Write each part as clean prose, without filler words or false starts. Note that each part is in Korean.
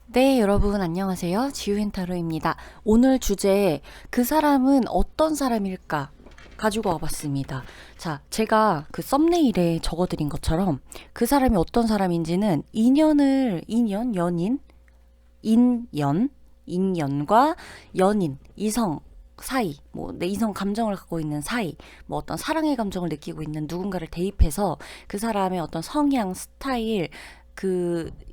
네, 여러분 안녕하세요. 지우앤타로입니다. 오늘 주제 그 사람은 어떤 사람일까 가지고 와봤습니다. 자, 제가 그 썸네일에 적어드린 것처럼 그 사람이 어떤 사람인지는 연인, 인연과 연인, 이성 사이, 뭐 내 이성 감정을 갖고 있는 사이, 뭐 어떤 사랑의 감정을 느끼고 있는 누군가를 대입해서 그 사람의 어떤 성향, 스타일,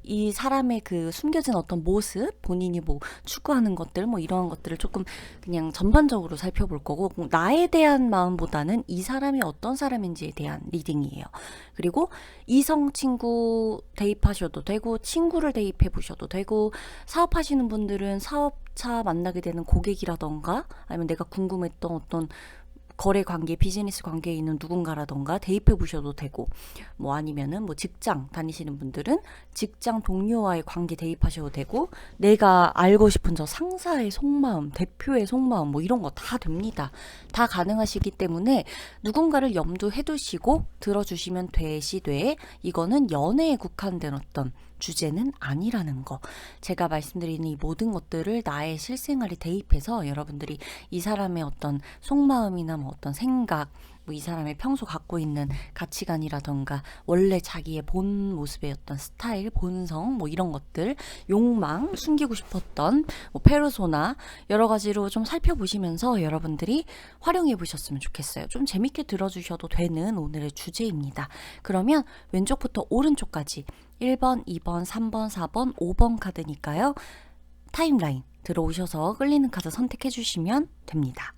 이 사람의 그 숨겨진 어떤 모습, 본인이 뭐 추구하는 것들, 뭐 이런 것들을 조금 그냥 전반적으로 살펴볼 거고, 나에 대한 마음보다는 이 사람이 어떤 사람인지에 대한 리딩이에요. 그리고 이성 친구 대입하셔도 되고, 친구를 대입해 보셔도 되고, 사업하시는 분들은 사업차 만나게 되는 고객이라던가, 아니면 내가 궁금했던 어떤 거래 관계, 비즈니스 관계에 있는 누군가라던가 대입해 보셔도 되고, 뭐 아니면은 뭐 직장 다니시는 분들은 직장 동료와의 관계 대입하셔도 되고, 내가 알고 싶은 저 상사의 속마음, 대표의 속마음, 뭐 이런 거 다 됩니다. 다 가능하시기 때문에 누군가를 염두해 두시고 들어주시면 되시되, 이거는 연애에 국한된 어떤 주제는 아니라는 거. 제가 말씀드리는 이 모든 것들을 나의 실생활에 대입해서 여러분들이 이 사람의 어떤 속마음이나 뭐 어떤 생각, 뭐 이 사람의 평소 갖고 있는 가치관이라던가 원래 자기의 본 모습의 어떤 스타일, 본성, 뭐 이런 것들, 욕망, 숨기고 싶었던 뭐 페르소나 여러 가지로 좀 살펴보시면서 여러분들이 활용해 보셨으면 좋겠어요. 좀 재밌게 들어주셔도 되는 오늘의 주제입니다. 그러면 왼쪽부터 오른쪽까지 1번, 2번, 3번, 4번, 5번 카드니까요. 타임라인 들어오셔서 끌리는 카드 선택해 주시면 됩니다.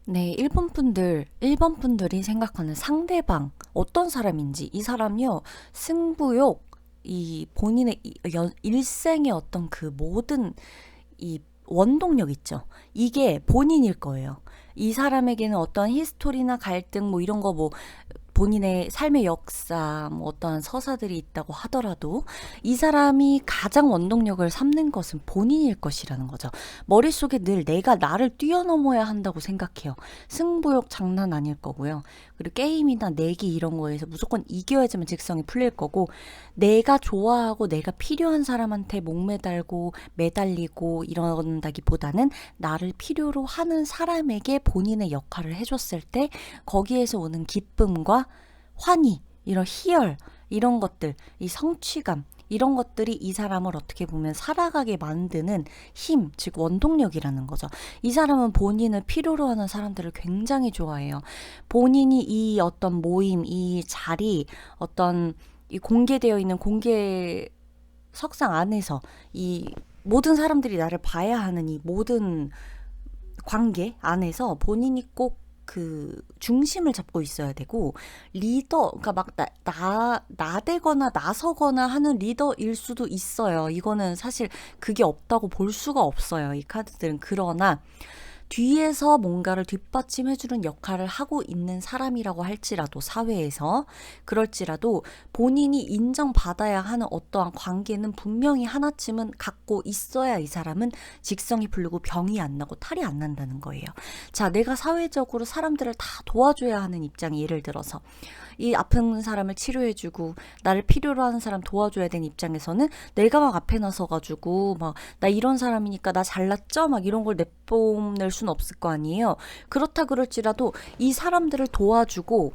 네, 1번 분들이 생각하는 상대방, 어떤 사람인지, 이 사람이요, 승부욕, 이 본인의 일생의 어떤 그 모든 이 원동력 있죠. 이게 본인일 거예요. 이 사람에게는 어떤 히스토리나 갈등 뭐 이런 거 뭐 본인의 삶의 역사, 뭐 어떠한 서사들이 있다고 하더라도 이 사람이 가장 원동력을 삼는 것은 본인일 것이라는 거죠. 머릿속에 늘 내가 나를 뛰어넘어야 한다고 생각해요. 승부욕 장난 아닐 거고요. 그리고 게임이나 내기 이런 거에서 무조건 이겨야지만 직성이 풀릴 거고, 내가 좋아하고 내가 필요한 사람한테 목매달고 매달리고 이런다기보다는 나를 필요로 하는 사람에게 본인의 역할을 해줬을 때 거기에서 오는 기쁨과 환희, 이런 희열, 이런 것들, 이 성취감, 이런 것들이 이 사람을 어떻게 보면 살아가게 만드는 힘, 즉 원동력이라는 거죠. 이 사람은 본인을 필요로 하는 사람들을 굉장히 좋아해요. 본인이 이 어떤 모임, 이 자리, 어떤 이 공개되어 있는 공개 석상 안에서 이 모든 사람들이 나를 봐야 하는 이 모든 관계 안에서 본인이 꼭 그 중심을 잡고 있어야 되고, 리더, 그러니까 막 나대거나 나서거나 하는 리더일 수도 있어요. 이거는 사실 그게 없다고 볼 수가 없어요. 이 카드들은. 그러나 뒤에서 뭔가를 뒷받침해주는 역할을 하고 있는 사람이라고 할지라도, 사회에서 그럴지라도 본인이 인정받아야 하는 어떠한 관계는 분명히 하나쯤은 갖고 있어야 이 사람은 직성이 풀리고 병이 안 나고 탈이 안 난다는 거예요. 자, 내가 사회적으로 사람들을 다 도와줘야 하는 입장이, 예를 들어서 이 아픈 사람을 치료해주고 나를 필요로 하는 사람 도와줘야 되는 입장에서는 내가 막 앞에 나서가지고 막 나 이런 사람이니까 나 잘났죠? 막 이런 걸 내뽐낼 수는 없을 거 아니에요. 그렇다 그럴지라도 이 사람들을 도와주고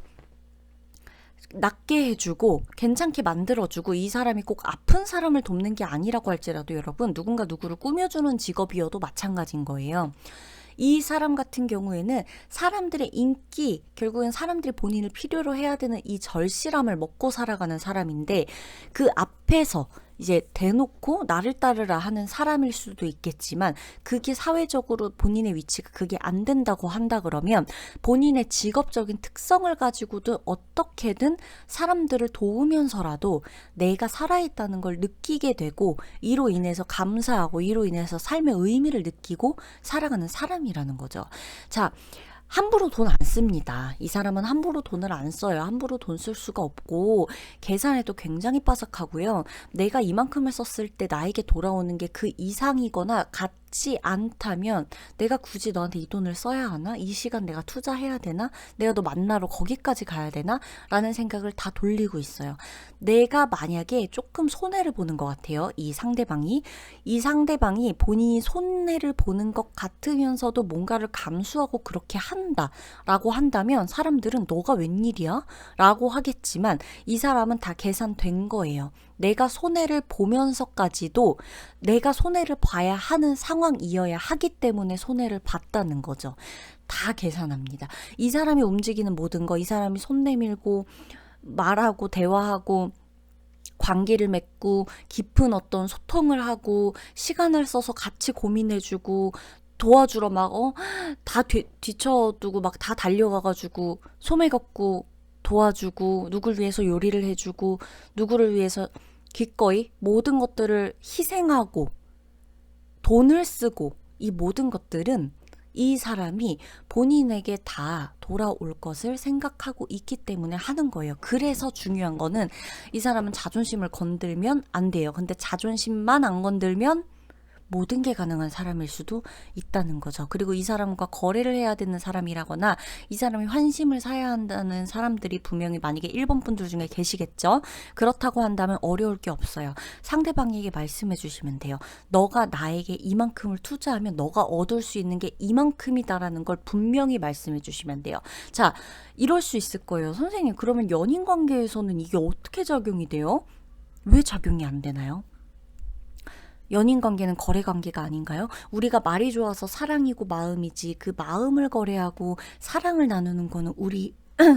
낫게 해주고 괜찮게 만들어주고 이 사람이 꼭 아픈 사람을 돕는 게 아니라고 할지라도 여러분 누군가 누구를 꾸며주는 직업이어도 마찬가지인 거예요. 이 사람 같은 경우에는 사람들의 인기, 결국엔 사람들이 본인을 필요로 해야 되는 이 절실함을 먹고 살아가는 사람인데 그 앞에서 이제 대놓고 나를 따르라 하는 사람일 수도 있겠지만 그게 사회적으로 본인의 위치가 그게 안 된다고 한다 그러면 본인의 직업적인 특성을 가지고도 어떻게든 사람들을 도우면서라도 내가 살아있다는 걸 느끼게 되고 이로 인해서 감사하고 이로 인해서 삶의 의미를 느끼고 살아가는 사람이라는 거죠. 자, 함부로 돈 안 씁니다. 이 사람은 함부로 돈을 안 써요. 함부로 돈 쓸 수가 없고 계산에도 굉장히 빠삭하고요. 내가 이만큼을 썼을 때 나에게 돌아오는 게 그 이상이거나 같지 않다면 내가 굳이 너한테 이 돈을 써야 하나? 이 시간 내가 투자해야 되나? 내가 너 만나러 거기까지 가야 되나? 라는 생각을 다 돌리고 있어요. 내가 만약에 조금 손해를 보는 것 같아요. 이 상대방이 본인이 손해를 보는 것 같으면서도 뭔가를 감수하고 그렇게 한다라고 한다면 사람들은 너가 웬일이야? 라고 하겠지만 이 사람은 다 계산된 거예요. 내가 손해를 보면서까지도 내가 손해를 봐야 하는 상황이어야 하기 때문에 손해를 봤다는 거죠. 다 계산합니다. 이 사람이 움직이는 모든 거, 이 사람이 손 내밀고 말하고 대화하고 관계를 맺고 깊은 어떤 소통을 하고 시간을 써서 같이 고민해주고 도와주러 다 뒤쳐두고 막 다 달려가가지고 소매 걷고 도와주고 누굴 위해서 요리를 해주고 누구를 위해서 기꺼이 모든 것들을 희생하고 돈을 쓰고 이 모든 것들은 이 사람이 본인에게 다 돌아올 것을 생각하고 있기 때문에 하는 거예요. 그래서 중요한 거는 이 사람은 자존심을 건들면 안 돼요. 근데 자존심만 안 건들면 모든 게 가능한 사람일 수도 있다는 거죠. 그리고 이 사람과 거래를 해야 되는 사람이라거나 이 사람이 환심을 사야 한다는 사람들이 분명히 만약에 1번 분들 중에 계시겠죠. 그렇다고 한다면 어려울 게 없어요. 상대방에게 말씀해 주시면 돼요. 너가 나에게 이만큼을 투자하면 너가 얻을 수 있는 게 이만큼이다라는 걸 분명히 말씀해 주시면 돼요. 자, 이럴 수 있을 거예요. 선생님, 그러면 연인 관계에서는 이게 어떻게 작용이 돼요? 왜 작용이 안 되나요? 연인 관계는 거래 관계가 아닌가요? 우리가 말이 좋아서 사랑이고 마음이지 그 마음을 거래하고 사랑을 나누는 거는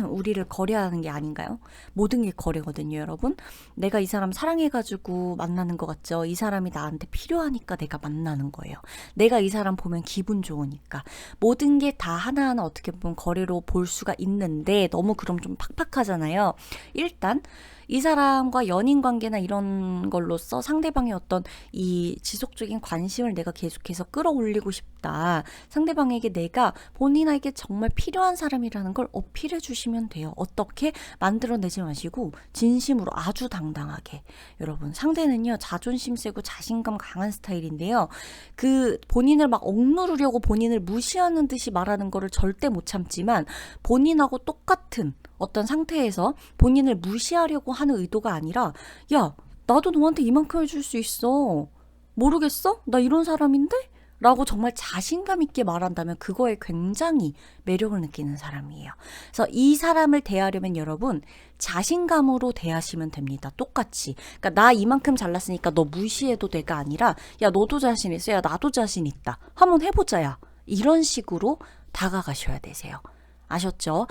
우리를 거래하는 게 아닌가요? 모든 게 거래거든요, 여러분. 내가 이 사람 사랑해가지고 만나는 것 같죠? 이 사람이 나한테 필요하니까 내가 만나는 거예요. 내가 이 사람 보면 기분 좋으니까. 모든 게 다 하나하나 어떻게 보면 거래로 볼 수가 있는데 너무 그럼 좀 팍팍하잖아요. 일단 이 사람과 연인 관계나 이런 걸로써 상대방의 어떤 이 지속적인 관심을 내가 계속해서 끌어올리고 싶다. 상대방에게 내가 본인에게 정말 필요한 사람이라는 걸 어필해 주시면 돼요. 어떻게? 만들어내지 마시고 진심으로 아주 당당하게. 여러분, 상대는요 자존심 세고 자신감 강한 스타일인데요. 그 본인을 막 억누르려고 본인을 무시하는 듯이 말하는 거를 절대 못 참지만 본인하고 똑같은 어떤 상태에서 본인을 무시하려고 하는 의도가 아니라 야, 나도 너한테 이만큼 해줄 수 있어. 모르겠어? 나 이런 사람인데? 라고 정말 자신감 있게 말한다면 그거에 굉장히 매력을 느끼는 사람이에요. 그래서 이 사람을 대하려면 여러분 자신감으로 대하시면 됩니다. 똑같이. 그러니까 나 이만큼 잘났으니까 너 무시해도 돼가 아니라 야, 너도 자신 있어. 야, 나도 자신 있다. 한번 해보자야. 이런 식으로 다가가셔야 되세요. 아셨죠?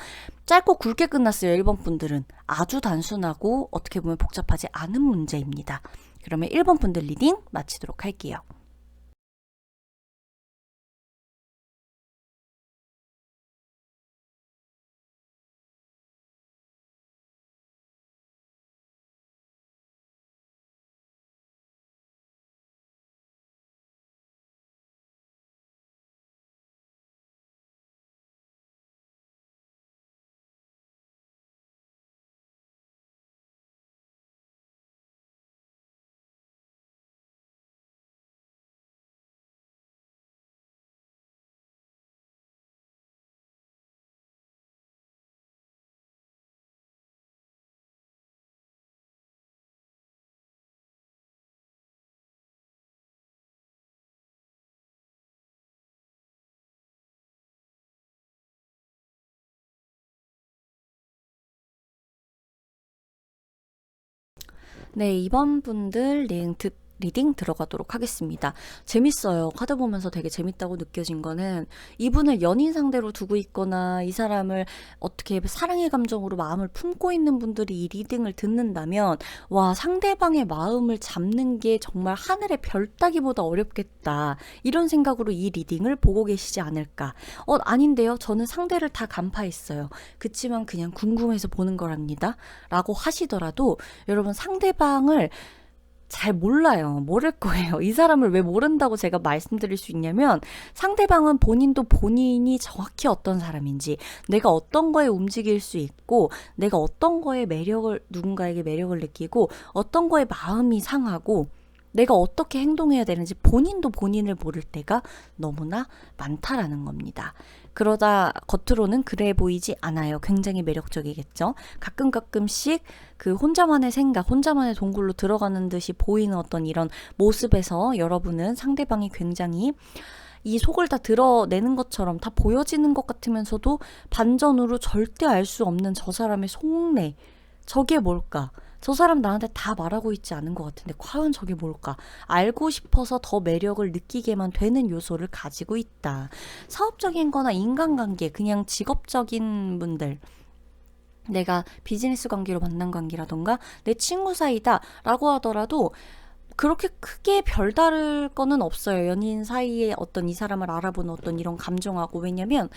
짧고 굵게 끝났어요. 1번 분들은. 아주 단순하고 어떻게 보면 복잡하지 않은 문제입니다. 그러면 1번 분들 리딩 마치도록 할게요. 네, 이번 분들 리딩 들어가도록 하겠습니다. 재밌어요. 카드 보면서 되게 재밌다고 느껴진 거는 이분을 연인 상대로 두고 있거나 이 사람을 어떻게 사랑의 감정으로 마음을 품고 있는 분들이 이 리딩을 듣는다면 와, 상대방의 마음을 잡는 게 정말 하늘의 별 따기보다 어렵겠다. 이런 생각으로 이 리딩을 보고 계시지 않을까. 아닌데요. 저는 상대를 다 간파했어요. 그치만 그냥 궁금해서 보는 거랍니다. 라고 하시더라도 여러분 상대방을 잘 몰라요. 모를 거예요. 이 사람을 왜 모른다고 제가 말씀드릴 수 있냐면 상대방은 본인도 본인이 정확히 어떤 사람인지 내가 어떤 거에 움직일 수 있고 내가 어떤 거에 누군가에게 매력을 느끼고 어떤 거에 마음이 상하고 내가 어떻게 행동해야 되는지 본인도 본인을 모를 때가 너무나 많다라는 겁니다. 그러다 겉으로는 그래 보이지 않아요. 굉장히 매력적이겠죠. 가끔씩 그 혼자만의 생각, 혼자만의 동굴로 들어가는 듯이 보이는 어떤 이런 모습에서 여러분은 상대방이 굉장히 이 속을 다 드러내는 것처럼 다 보여지는 것 같으면서도 반전으로 절대 알 수 없는 저 사람의 속내, 저게 뭘까? 저 사람 나한테 다 말하고 있지 않은 것 같은데 과연 저게 뭘까? 알고 싶어서 더 매력을 느끼게만 되는 요소를 가지고 있다. 사업적인 거나 인간관계, 그냥 직업적인 분들, 내가 비즈니스 관계로 만난 관계라던가 내 친구 사이다 라고 하더라도 그렇게 크게 별다를 거는 없어요. 연인 사이에 어떤 이 사람을 알아보는 어떤 이런 감정하고. 왜냐면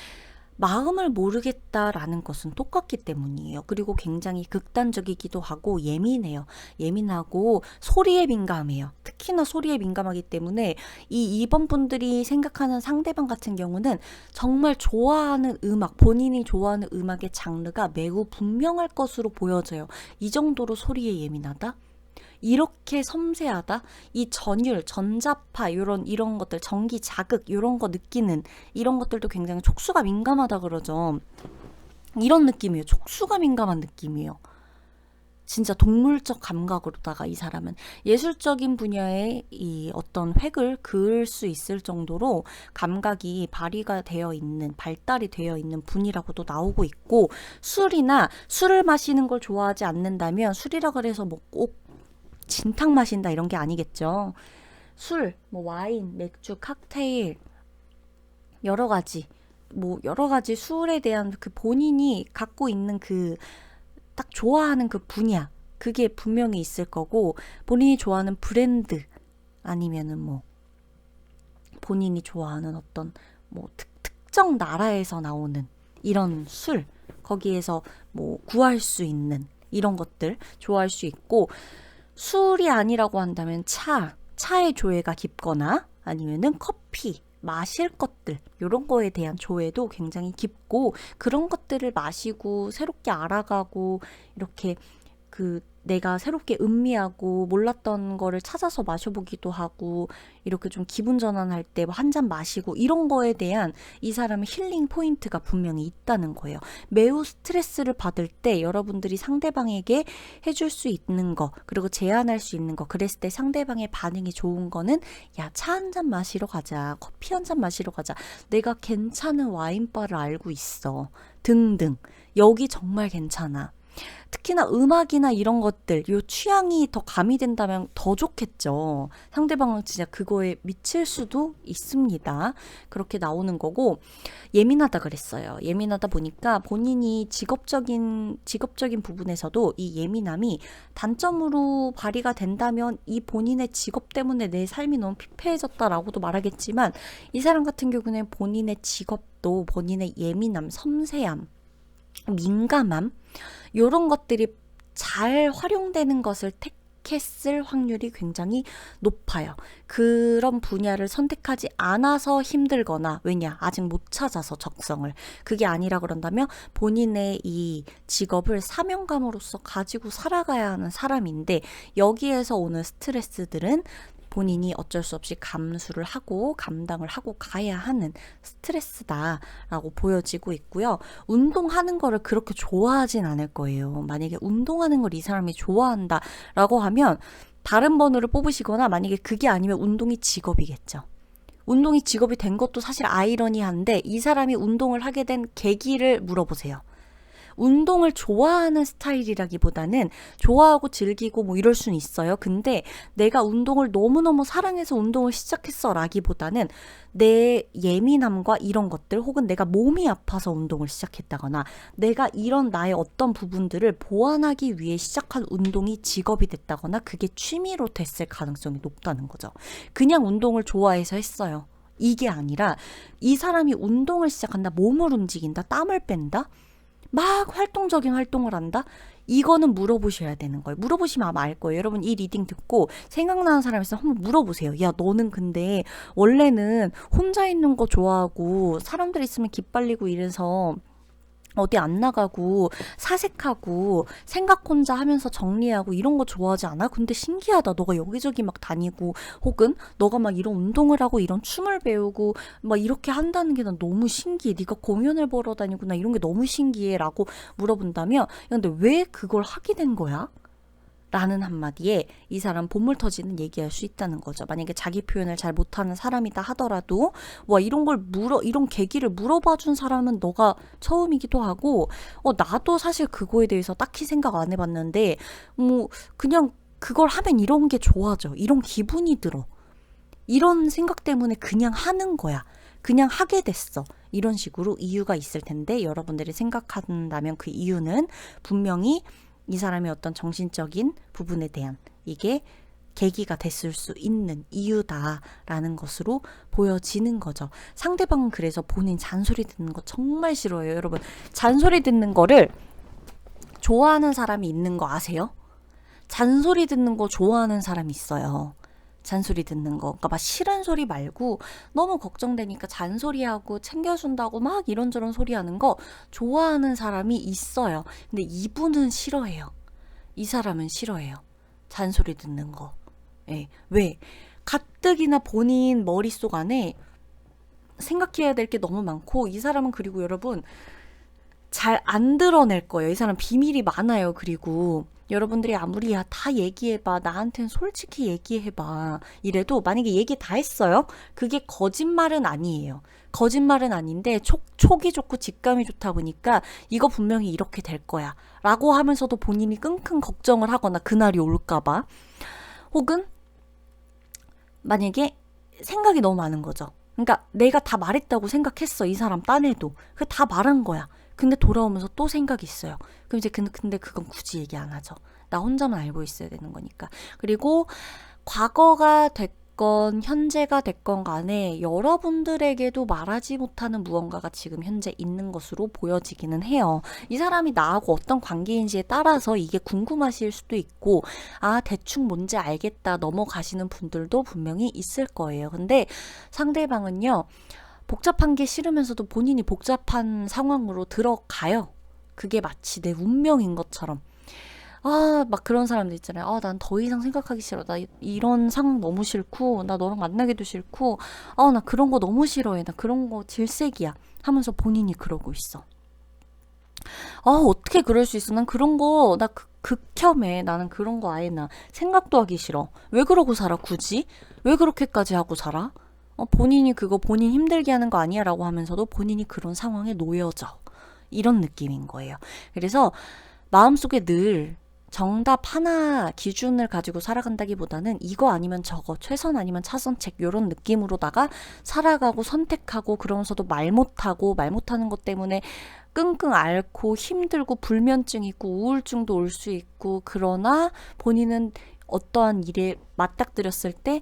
마음을 모르겠다라는 것은 똑같기 때문이에요. 그리고 굉장히 극단적이기도 하고 예민해요. 예민하고 소리에 민감해요. 특히나 소리에 민감하기 때문에 이 2번 분들이 생각하는 상대방 같은 경우는 정말 좋아하는 음악, 본인이 좋아하는 음악의 장르가 매우 분명할 것으로 보여져요. 이 정도로 소리에 예민하다? 이렇게 섬세하다? 이 전율, 전자파 이런 것들, 전기 자극 이런 거 느끼는 이런 것들도 굉장히 촉수가 민감하다 그러죠. 이런 느낌이에요. 촉수가 민감한 느낌이에요. 진짜 동물적 감각으로다가 이 사람은 예술적인 분야의 이 어떤 획을 그을 수 있을 정도로 감각이 발달이 되어 있는 분이라고도 나오고 있고, 술을 마시는 걸 좋아하지 않는다면 술이라 그래서 뭐 꼭 진탕 마신다 이런 게 아니겠죠. 술, 뭐 와인, 맥주, 칵테일 여러 가지 술에 대한 그 본인이 갖고 있는 그 딱 좋아하는 그 분야, 그게 분명히 있을 거고, 본인이 좋아하는 브랜드 아니면은 뭐 본인이 좋아하는 어떤 뭐 특정 나라에서 나오는 이런 술, 거기에서 뭐 구할 수 있는 이런 것들 좋아할 수 있고, 술이 아니라고 한다면 차의 조예가 깊거나 아니면은 커피, 마실 것들 이런 거에 대한 조예도 굉장히 깊고, 그런 것들을 마시고 새롭게 알아가고 이렇게 내가 새롭게 음미하고 몰랐던 거를 찾아서 마셔보기도 하고, 이렇게 좀 기분 전환할 때 한 잔 마시고 이런 거에 대한 이 사람의 힐링 포인트가 분명히 있다는 거예요. 매우 스트레스를 받을 때 여러분들이 상대방에게 해줄 수 있는 거, 그리고 제안할 수 있는 거, 그랬을 때 상대방의 반응이 좋은 거는 야, 차 한 잔 마시러 가자, 커피 한 잔 마시러 가자, 내가 괜찮은 와인바를 알고 있어 등등, 여기 정말 괜찮아. 특히나 음악이나 이런 것들, 요 취향이 더 가미된다면 더 좋겠죠. 상대방은 진짜 그거에 미칠 수도 있습니다. 그렇게 나오는 거고, 예민하다 그랬어요. 예민하다 보니까 본인이 직업적인 부분에서도 이 예민함이 단점으로 발휘가 된다면 이 본인의 직업 때문에 내 삶이 너무 피폐해졌다라고도 말하겠지만, 이 사람 같은 경우는 본인의 직업도 본인의 예민함, 섬세함, 민감함 이런 것들이 잘 활용되는 것을 택했을 확률이 굉장히 높아요. 그런 분야를 선택하지 않아서 힘들거나, 왜냐, 아직 못 찾아서 적성을, 그게 아니라 그런다면 본인의 이 직업을 사명감으로서 가지고 살아가야 하는 사람인데, 여기에서 오는 스트레스들은 본인이 어쩔 수 없이 감수를 하고 감당을 하고 가야 하는 스트레스다라고 보여지고 있고요. 운동하는 거를 그렇게 좋아하진 않을 거예요. 만약에 운동하는 걸 이 사람이 좋아한다라고 하면 다른 번호를 뽑으시거나, 만약에 그게 아니면 운동이 직업이겠죠. 운동이 직업이 된 것도 사실 아이러니한데, 이 사람이 운동을 하게 된 계기를 물어보세요. 운동을 좋아하는 스타일이라기보다는 좋아하고 즐기고 뭐 이럴 수는 있어요. 근데 내가 운동을 너무너무 사랑해서 운동을 시작했어 라기보다는 내 예민함과 이런 것들 혹은 내가 몸이 아파서 운동을 시작했다거나 내가 이런 나의 어떤 부분들을 보완하기 위해 시작한 운동이 직업이 됐다거나 그게 취미로 됐을 가능성이 높다는 거죠. 그냥 운동을 좋아해서 했어요. 이게 아니라 이 사람이 운동을 시작한다, 몸을 움직인다, 땀을 뺀다, 막 활동적인 활동을 한다? 이거는 물어보셔야 되는 거예요. 물어보시면 아마 알 거예요. 여러분 이 리딩 듣고 생각나는 사람 있으면 한번 물어보세요. 야, 너는 근데 원래는 혼자 있는 거 좋아하고 사람들 있으면 기빨리고 이래서 어디 안 나가고 사색하고 생각 혼자 하면서 정리하고 이런 거 좋아하지 않아? 근데 신기하다. 너가 여기저기 막 다니고 혹은 너가 막 이런 운동을 하고 이런 춤을 배우고 막 이렇게 한다는 게 난 너무 신기해. 네가 공연을 보러 다니고 나 이런 게 너무 신기해 라고 물어본다면 야, 근데 왜 그걸 하게 된 거야? 라는 한마디에 이 사람 보물 터지는 얘기할 수 있다는 거죠. 만약에 자기 표현을 잘 못하는 사람이다 하더라도 와 이런 걸 이런 계기를 물어봐 준 사람은 너가 처음이기도 하고 나도 사실 그거에 대해서 딱히 생각 안 해봤는데 뭐 그냥 그걸 하면 이런 게 좋아져. 이런 기분이 들어. 이런 생각 때문에 그냥 하는 거야. 그냥 하게 됐어. 이런 식으로 이유가 있을 텐데 여러분들이 생각한다면 그 이유는 분명히 이 사람의 어떤 정신적인 부분에 대한 이게 계기가 됐을 수 있는 이유다라는 것으로 보여지는 거죠. 상대방은 그래서 본인 잔소리 듣는 거 정말 싫어해요. 여러분 잔소리 듣는 거를 좋아하는 사람이 있는 거 아세요? 잔소리 듣는 거 좋아하는 사람이 있어요. 잔소리 듣는 거. 그러니까 막 싫은 소리 말고 너무 걱정되니까 잔소리하고 챙겨준다고 막 이런저런 소리 하는 거 좋아하는 사람이 있어요. 근데 이분은 싫어해요. 이 사람은 싫어해요. 잔소리 듣는 거. 예. 왜? 가뜩이나 본인 머릿속 안에 생각해야 될 게 너무 많고 이 사람은 그리고 여러분 잘 안 드러낼 거예요. 이 사람 비밀이 많아요. 그리고 여러분들이 아무리 야 다 얘기해봐 나한텐 솔직히 얘기해봐 이래도 만약에 얘기 다 했어요. 그게 거짓말은 아니에요. 거짓말은 아닌데 촉이 좋고 직감이 좋다 보니까 이거 분명히 이렇게 될 거야 라고 하면서도 본인이 끙끙 걱정을 하거나 그날이 올까봐 혹은 만약에 생각이 너무 많은 거죠. 그러니까 내가 다 말했다고 생각했어. 이 사람 딴에도. 다 말한 거야. 근데 돌아오면서 또 생각이 있어요. 그럼 이제 근데 그건 굳이 얘기 안 하죠. 나 혼자만 알고 있어야 되는 거니까. 그리고 과거가 됐건 현재가 됐건 간에 여러분들에게도 말하지 못하는 무언가가 지금 현재 있는 것으로 보여지기는 해요. 이 사람이 나하고 어떤 관계인지에 따라서 이게 궁금하실 수도 있고 대충 뭔지 알겠다 넘어가시는 분들도 분명히 있을 거예요. 근데 상대방은요. 복잡한 게 싫으면서도 본인이 복잡한 상황으로 들어가요. 그게 마치 내 운명인 것처럼. 막 그런 사람들 있잖아요. 난 더 이상 생각하기 싫어. 나 이런 상황 너무 싫고, 나 너랑 만나기도 싫고, 나 그런 거 너무 싫어해. 나 그런 거 질색이야. 하면서 본인이 그러고 있어. 어떻게 그럴 수 있어? 난 그런 거, 나 극혐해. 나는 그런 거 아예 나 생각도 하기 싫어. 왜 그러고 살아, 굳이? 왜 그렇게까지 하고 살아? 본인이 그거 본인 힘들게 하는 거 아니야? 라고 하면서도 본인이 그런 상황에 놓여져. 이런 느낌인 거예요. 그래서 마음속에 늘 정답 하나 기준을 가지고 살아간다기보다는 이거 아니면 저거, 최선 아니면 차선책 이런 느낌으로다가 살아가고 선택하고 그러면서도 말 못하는 것 때문에 끙끙 앓고 힘들고 불면증 있고 우울증도 올 수 있고 그러나 본인은 어떠한 일에 맞닥뜨렸을 때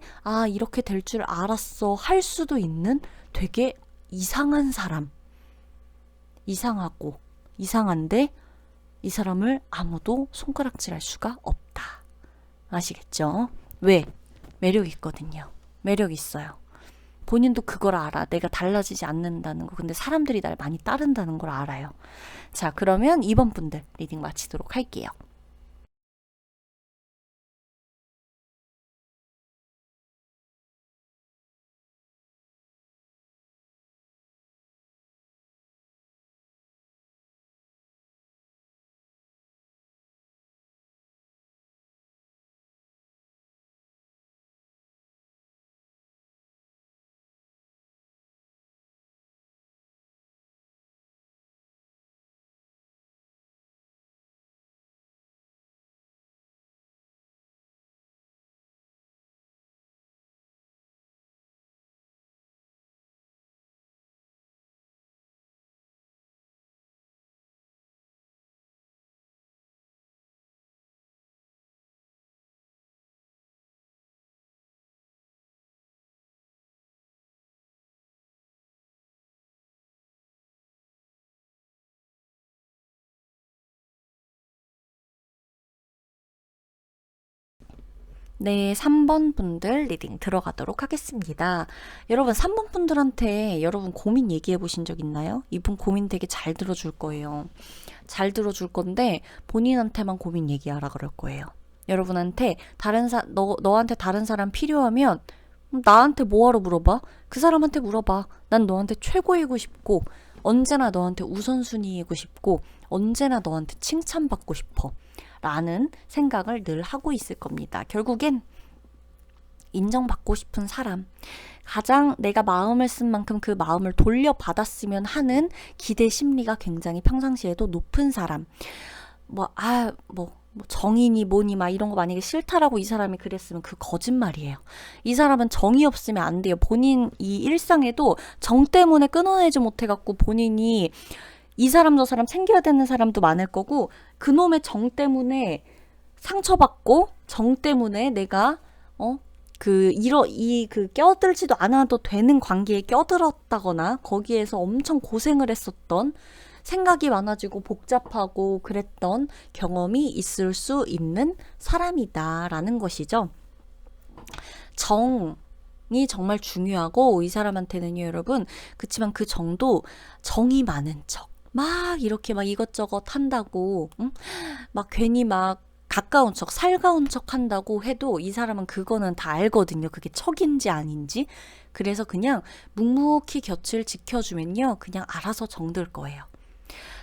이렇게 될 줄 알았어 할 수도 있는 되게 이상한 사람. 이상하고 이상한데 이 사람을 아무도 손가락질할 수가 없다. 아시겠죠? 왜? 매력 있거든요. 매력 있어요. 본인도 그걸 알아. 내가 달라지지 않는다는 거. 근데 사람들이 날 많이 따른다는 걸 알아요. 자, 그러면 2번 분들 리딩 마치도록 할게요. 네, 3번 분들 리딩 들어가도록 하겠습니다. 여러분, 3번 분들한테 여러분 고민 얘기해 보신 적 있나요? 이분 고민 되게 잘 들어줄 거예요. 잘 들어줄 건데 본인한테만 고민 얘기하라 그럴 거예요. 여러분한테 너한테 다른 사람 필요하면 나한테 뭐하러 물어봐? 그 사람한테 물어봐. 난 너한테 최고이고 싶고 언제나 너한테 우선순위이고 싶고 언제나 너한테 칭찬받고 싶어. 라는 생각을 늘 하고 있을 겁니다. 결국엔 인정받고 싶은 사람, 가장 내가 마음을 쓴 만큼 그 마음을 돌려받았으면 하는 기대 심리가 굉장히 평상시에도 높은 사람. 정이니 뭐니 막 이런 거 만약에 싫다라고 이 사람이 그랬으면 그 거짓말이에요. 이 사람은 정이 없으면 안 돼요. 본인 이 일상에도 정 때문에 끊어내지 못해갖고 본인이 이 사람 저 사람 챙겨야 되는 사람도 많을 거고 그놈의 정 때문에 상처받고 정 때문에 내가 껴들지도 않아도 되는 관계에 껴들었다거나 거기에서 엄청 고생을 했었던 생각이 많아지고 복잡하고 그랬던 경험이 있을 수 있는 사람이다라는 것이죠. 정이 정말 중요하고 이 사람한테는요, 여러분. 그치만 그 정도 정이 많은 척. 막 이렇게 막 이것저것 한다고, 응? 막 괜히 막 가까운 척, 살가운 척 한다고 해도 이 사람은 그거는 다 알거든요. 그게 척인지 아닌지. 그래서 그냥 묵묵히 곁을 지켜주면요. 그냥 알아서 정들 거예요.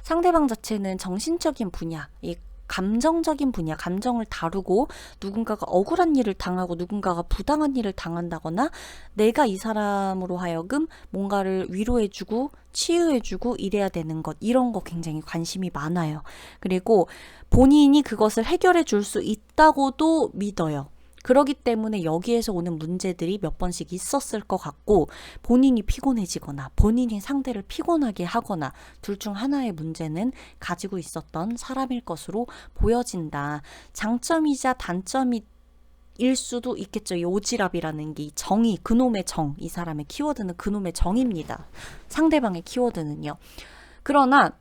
상대방 자체는 정신적인 분야, 이 감정적인 분야, 감정을 다루고 누군가가 억울한 일을 당하고 누군가가 부당한 일을 당한다거나 내가 이 사람으로 하여금 뭔가를 위로해주고 치유해주고 이래야 되는 것, 이런 거 굉장히 관심이 많아요. 그리고 본인이 그것을 해결해 줄 수 있다고도 믿어요. 그러기 때문에 여기에서 오는 문제들이 몇 번씩 있었을 것 같고 본인이 피곤해지거나 본인이 상대를 피곤하게 하거나 둘 중 하나의 문제는 가지고 있었던 사람일 것으로 보여진다. 장점이자 단점이 일 수도 있겠죠. 이 오지랖이라는 게 정의, 그놈의 정, 이 사람의 키워드는 그놈의 정입니다. 상대방의 키워드는요. 그러나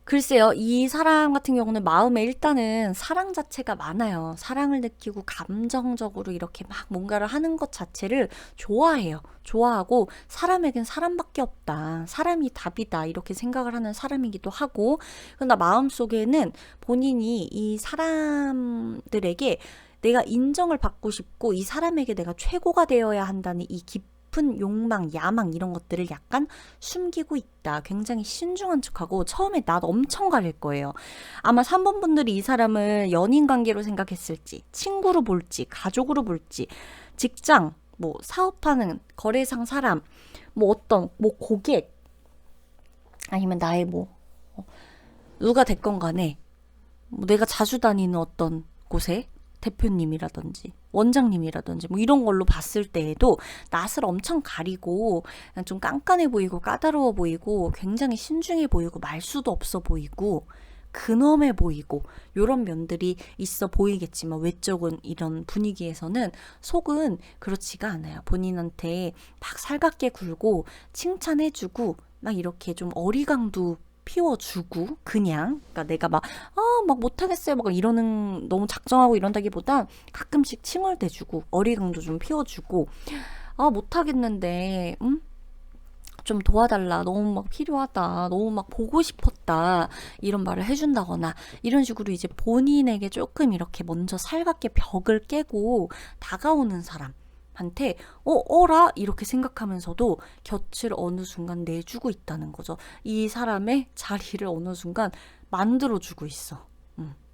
글쎄요, 이 사람 같은 경우는 마음에 일단은 사랑 자체가 많아요. 사랑을 느끼고 감정적으로 이렇게 막 뭔가를 하는 것 자체를 좋아해요. 좋아하고 사람에겐 사람밖에 없다. 사람이 답이다. 이렇게 생각을 하는 사람이기도 하고, 그러나 마음속에는 본인이 이 사람들에게 내가 인정을 받고 싶고 이 사람에게 내가 최고가 되어야 한다는 이 깊은 욕망, 야망 이런 것들을 약간 숨기고 있다. 굉장히 신중한 척하고 처음에 낯 엄청 가릴 거예요. 아마 3번 분들이 이 사람을 연인 관계로 생각했을지, 친구로 볼지, 가족으로 볼지, 직장, 뭐 사업하는 거래상 사람, 뭐 어떤 뭐 고객, 아니면 나의 누가 됐건 간에 뭐 내가 자주 다니는 어떤 곳에 대표님이라든지 원장님이라든지 뭐 이런 걸로 봤을 때에도 낯을 엄청 가리고 좀 깐깐해 보이고 까다로워 보이고 굉장히 신중해 보이고 말수도 없어 보이고 근엄해 보이고 요런 면들이 있어 보이겠지만 외적은 이런 분위기에서는 속은 그렇지가 않아요. 본인한테 막 살갑게 굴고 칭찬해주고 막 이렇게 좀 어리광도 피워주고 그러니까 내가 막 못하겠어요 막 이러는 너무 작정하고 이런다기보다 가끔씩 칭얼대주고 어리광도 좀 피워주고 못하겠는데 좀 도와달라 너무 막 필요하다 너무 막 보고 싶었다 이런 말을 해준다거나 이런 식으로 이제 본인에게 조금 이렇게 먼저 살갑게 벽을 깨고 다가오는 사람 한테 어라 이렇게 생각하면서도 곁을 어느 순간 내주고 있다는 거죠. 이 사람의 자리를 어느 순간 만들어주고 있어.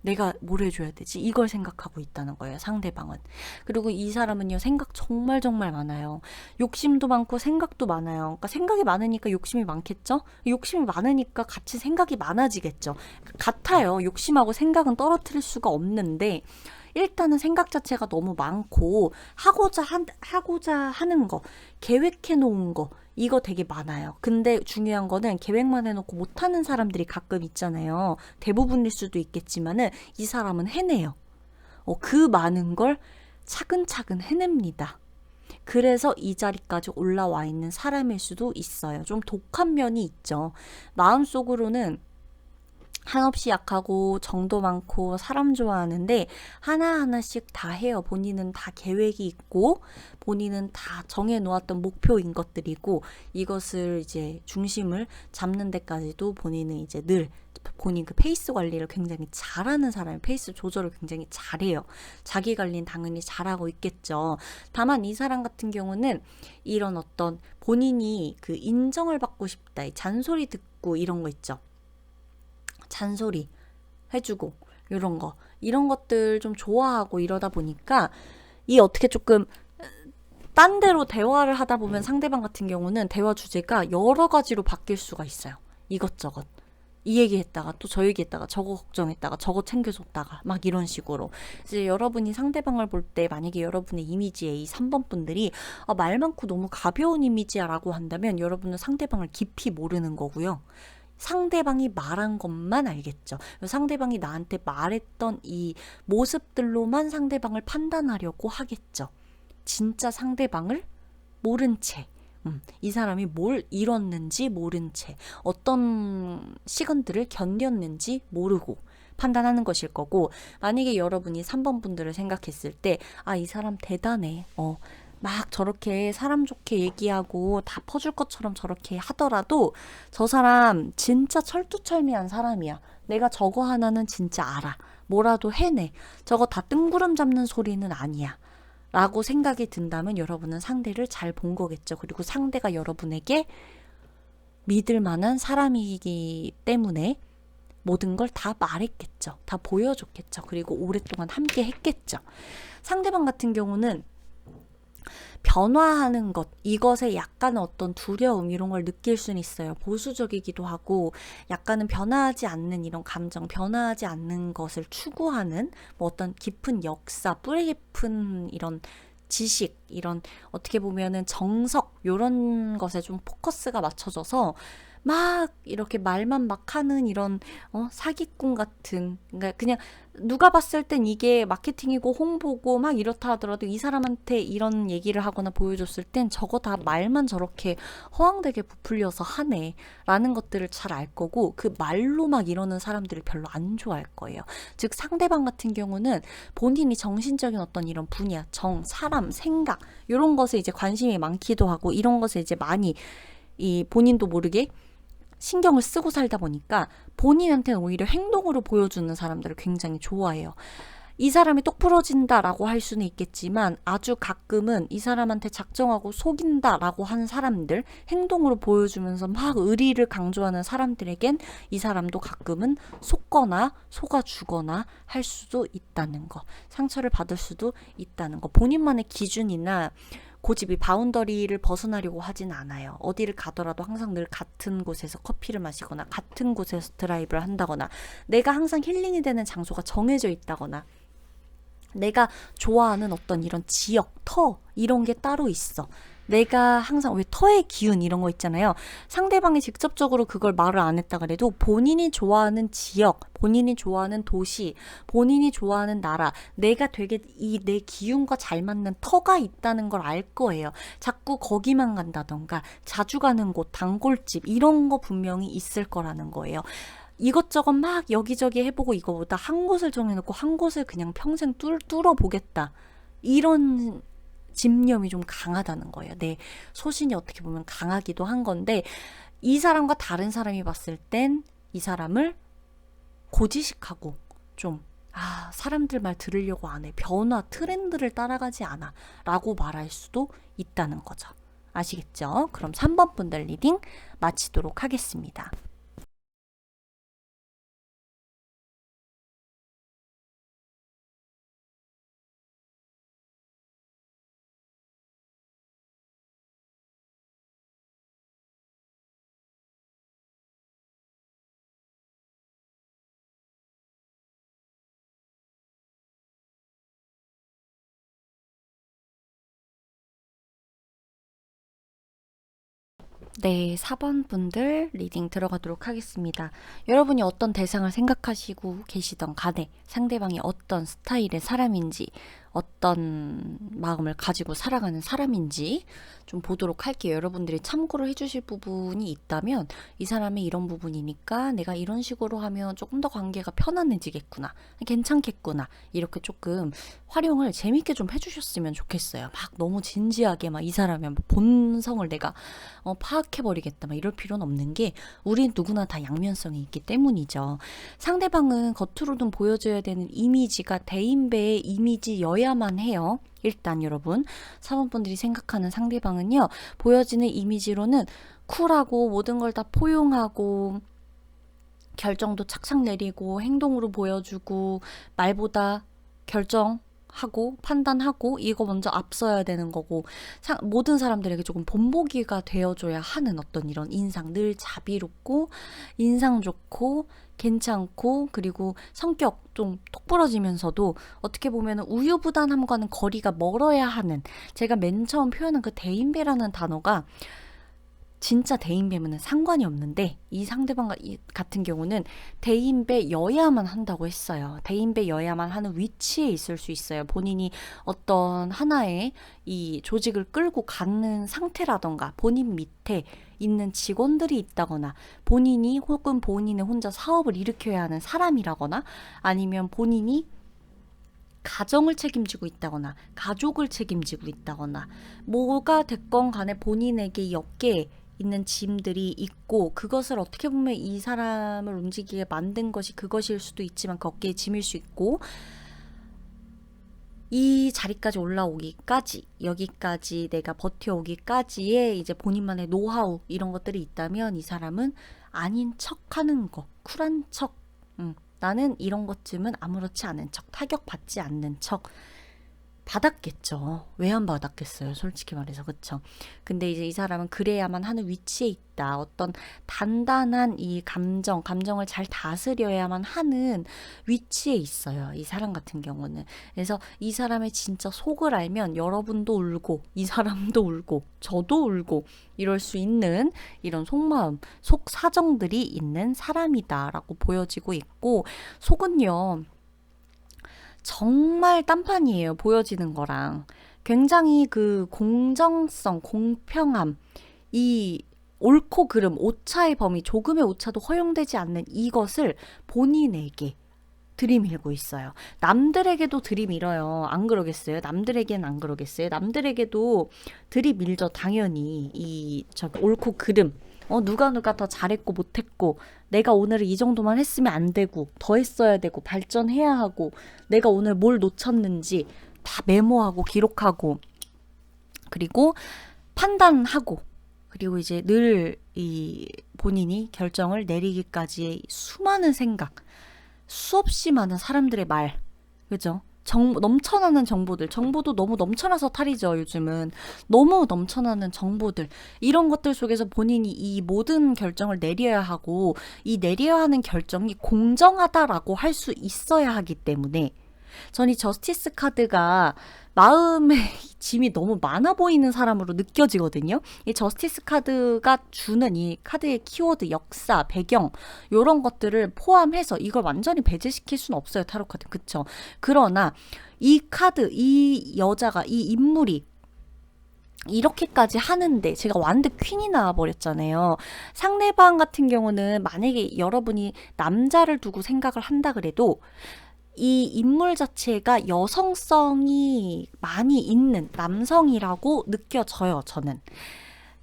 내가 뭘 해줘야 되지? 이걸 생각하고 있다는 거예요, 상대방은. 그리고 이 사람은요, 생각 정말 정말 많아요. 욕심도 많고 생각도 많아요. 그러니까 생각이 많으니까 욕심이 많겠죠? 욕심이 많으니까 같이 생각이 많아지겠죠. 같아요. 욕심하고 생각은 떨어뜨릴 수가 없는데 일단은 생각 자체가 너무 많고 하고자 하는 거, 계획해 놓은 거 이거 되게 많아요. 근데 중요한 거는 계획만 해놓고 못하는 사람들이 가끔 있잖아요. 대부분일 수도 있겠지만은 이 사람은 해내요. 그 많은 걸 차근차근 해냅니다. 그래서 이 자리까지 올라와 있는 사람일 수도 있어요. 좀 독한 면이 있죠. 마음속으로는 한없이 약하고 정도 많고 사람 좋아하는데 하나하나씩 다 해요. 본인은 다 계획이 있고 본인은 다 정해놓았던 목표인 것들이고 이것을 이제 중심을 잡는 데까지도 본인은 이제 늘 본인 그 페이스 관리를 굉장히 잘하는 사람이 페이스 조절을 굉장히 잘해요. 자기 관리는 당연히 잘하고 있겠죠. 다만 이 사람 같은 경우는 이런 어떤 본인이 그 인정을 받고 싶다, 잔소리 듣고 이런 거 있죠. 잔소리 해주고 이런 것들 좀 좋아하고 이러다 보니까 이 어떻게 조금 딴 데로 대화를 하다 보면 상대방 같은 경우는 대화 주제가 여러 가지로 바뀔 수가 있어요. 이것저것 이 얘기했다가 또 저 얘기했다가 저거 걱정했다가 저거 챙겨줬다가 막 이런 식으로 이제 여러분이 상대방을 볼 때 만약에 여러분의 이미지에 이 3번 분들이 말 많고 너무 가벼운 이미지야 라고 한다면 여러분은 상대방을 깊이 모르는 거고요. 상대방이 말한 것만 알겠죠. 상대방이 나한테 말했던 이 모습들로만 상대방을 판단하려고 하겠죠. 진짜 상대방을 모른 채, 이 사람이 뭘 이뤘는지 모른 채, 어떤 시간들을 견뎠는지 모르고 판단하는 것일 거고, 만약에 여러분이 3번 분들을 생각했을 때, 이 사람 대단해. 막 저렇게 사람 좋게 얘기하고 다 퍼줄 것처럼 저렇게 하더라도 저 사람 진짜 철두철미한 사람이야. 내가 저거 하나는 진짜 알아. 뭐라도 해내. 저거 다 뜬구름 잡는 소리는 아니야. 라고 생각이 든다면 여러분은 상대를 잘 본 거겠죠. 그리고 상대가 여러분에게 믿을 만한 사람이기 때문에 모든 걸 다 말했겠죠. 다 보여줬겠죠. 그리고 오랫동안 함께 했겠죠. 상대방 같은 경우는 변화하는 것, 이것에 약간의 어떤 두려움 이런 걸 느낄 수는 있어요. 보수적이기도 하고 약간은 변화하지 않는 이런 감정, 변화하지 않는 것을 추구하는 뭐 어떤 깊은 역사, 뿌리 깊은 이런 지식, 이런 어떻게 보면은 정석 이런 것에 좀 포커스가 맞춰져서 막 이렇게 말만 막 하는 이런 사기꾼 같은, 그러니까 그냥 누가 봤을 땐 이게 마케팅이고 홍보고 막 이렇다 하더라도 이 사람한테 이런 얘기를 하거나 보여줬을 땐 저거 다 말만 저렇게 허황되게 부풀려서 하네 라는 것들을 잘 알 거고, 그 말로 막 이러는 사람들을 별로 안 좋아할 거예요. 즉 상대방 같은 경우는 본인이 정신적인 어떤 이런 분야, 사람, 생각 이런 것에 이제 관심이 많기도 하고 이런 것에 이제 많이 이 본인도 모르게 신경을 쓰고 살다 보니까 본인한테는 오히려 행동으로 보여주는 사람들을 굉장히 좋아해요. 이 사람이 똑 부러진다라고 할 수는 있겠지만 아주 가끔은 이 사람한테 작정하고 속인다라고 하는 사람들, 행동으로 보여주면서 막 의리를 강조하는 사람들에겐 이 사람도 가끔은 속거나 속아주거나 할 수도 있다는 거, 상처를 받을 수도 있다는 거. 본인만의 기준이나 고집이 바운더리를 벗어나려고 하진 않아요. 어디를 가더라도 항상 늘 같은 곳에서 커피를 마시거나 같은 곳에서 드라이브를 한다거나 내가 항상 힐링이 되는 장소가 정해져 있다거나 내가 좋아하는 어떤 이런 지역, 터 이런 게 따로 있어. 내가 항상 왜 터의 기운 이런 거 있잖아요. 상대방이 직접적으로 그걸 말을 안 했다 그래도 본인이 좋아하는 지역, 본인이 좋아하는 도시, 본인이 좋아하는 나라, 내가 되게 내 기운과 잘 맞는 터가 있다는 걸 알 거예요. 자꾸 거기만 간다던가 자주 가는 곳, 단골집 이런 거 분명히 있을 거라는 거예요. 이것저것 막 여기저기 해보고 이거보다 한 곳을 정해놓고 한 곳을 그냥 평생 뚫어보겠다. 이런 집념이 좀 강하다는 거예요. 내 소신이 어떻게 보면 강하기도 한 건데 이 사람과 다른 사람이 봤을 땐 이 사람을 고지식하고 좀 사람들 말 들으려고 안 해. 변화, 트렌드를 따라가지 않아. 라고 말할 수도 있다는 거죠. 아시겠죠? 그럼 3번 분들 리딩 마치도록 하겠습니다. 네, 4번 분들 리딩 들어가도록 하겠습니다. 여러분이 어떤 대상을 생각하시고 계시던 간에 상대방이 어떤 스타일의 사람인지 어떤 마음을 가지고 살아가는 사람인지 좀 보도록 할게요. 여러분들이 참고를 해주실 부분이 있다면 이 사람의 이런 부분이니까 내가 이런 식으로 하면 조금 더 관계가 편안해지겠구나, 괜찮겠구나, 이렇게 조금 활용을 재밌게 좀 해주셨으면 좋겠어요. 막 너무 진지하게 막 이 사람의 본성을 내가 파악해버리겠다 막 이럴 필요는 없는 게, 우린 누구나 다 양면성이 있기 때문이죠. 상대방은 겉으로는 보여줘야 되는 이미지가 대인배의 이미지여야만 해요. 일단 여러분, 사모분들이 생각하는 상대방은요, 보여지는 이미지로는 쿨하고 모든 걸 다 포용하고 결정도 착착 내리고 행동으로 보여주고 말보다 결정하고 판단하고 이거 먼저 앞서야 되는 거고, 모든 사람들에게 조금 본보기가 되어줘야 하는 어떤 이런 인상, 늘 자비롭고 인상 좋고 괜찮고, 그리고 성격 좀 톡부러지면서도 어떻게 보면 우유부단함과는 거리가 멀어야 하는, 제가 맨 처음 표현한 그 대인배라는 단어가 진짜 대인배면 상관이 없는데, 이 상대방 같은 경우는 대인배여야만 한다고 했어요. 대인배여야만 하는 위치에 있을 수 있어요. 본인이 어떤 하나의 이 조직을 끌고 가는 상태라던가, 본인 밑에 있는 직원들이 있다거나, 본인이 혹은 본인의 혼자 사업을 일으켜야 하는 사람이라거나, 아니면 본인이 가정을 책임지고 있다거나 가족을 책임지고 있다거나, 뭐가 됐건 간에 본인에게 이 어깨에 있는 짐들이 있고, 그것을 어떻게 보면 이 사람을 움직이게 만든 것이 그것일 수도 있지만 그 어깨에 짐일 수 있고, 이 자리까지 올라오기까지, 여기까지 내가 버텨오기까지의 이제 본인만의 노하우, 이런 것들이 있다면 이 사람은 아닌 척 하는 거, 쿨한 척, 나는 이런 것쯤은 아무렇지 않은 척, 타격받지 않는 척 받았겠죠. 왜 안 받았겠어요, 솔직히 말해서. 그쵸? 근데 이제 이 사람은 그래야만 하는 위치에 있다. 어떤 단단한 이 감정을 잘 다스려야만 하는 위치에 있어요, 이 사람 같은 경우는. 그래서 이 사람의 진짜 속을 알면 여러분도 울고 이 사람도 울고 저도 울고 이럴 수 있는 이런 속마음, 속 사정들이 있는 사람이다라고 보여지고 있고, 속은요 정말 딴판이에요, 보여지는 거랑. 굉장히 그 공정성, 공평함, 이 옳고 그름, 오차의 범위, 조금의 오차도 허용되지 않는 이것을 본인에게 들이밀고 있어요. 남들에게도 들이밀어요. 안 그러겠어요? 남들에게는 안 그러겠어요? 남들에게도 들이밀죠, 당연히. 옳고 그름. 누가 더 잘했고 못했고, 내가 오늘 이 정도만 했으면 안 되고 더 했어야 되고 발전해야 하고, 내가 오늘 뭘 놓쳤는지 다 메모하고 기록하고, 그리고 판단하고, 그리고 이제 늘 이 본인이 결정을 내리기까지의 수많은 생각, 수없이 많은 사람들의 말, 그죠? 넘쳐나는 정보도 너무 넘쳐나서 탈이죠, 요즘은. 너무 넘쳐나는 정보들, 이런 것들 속에서 본인이 이 모든 결정을 내려야 하고, 이 내려야 하는 결정이 공정하다라고 할 수 있어야 하기 때문에, 전 이 저스티스 카드가 마음의 짐이 너무 많아 보이는 사람으로 느껴지거든요. 이 저스티스 카드가 주는 이 카드의 키워드, 역사, 배경, 요런 것들을 포함해서 이걸 완전히 배제시킬 수는 없어요, 타로 카드. 그쵸? 그러나 이 카드, 이 여자가, 이 인물이 이렇게까지 하는데, 제가 완드 퀸이 나와버렸잖아요. 상대방 같은 경우는 만약에 여러분이 남자를 두고 생각을 한다 그래도 이 인물 자체가 여성성이 많이 있는 남성이라고 느껴져요, 저는.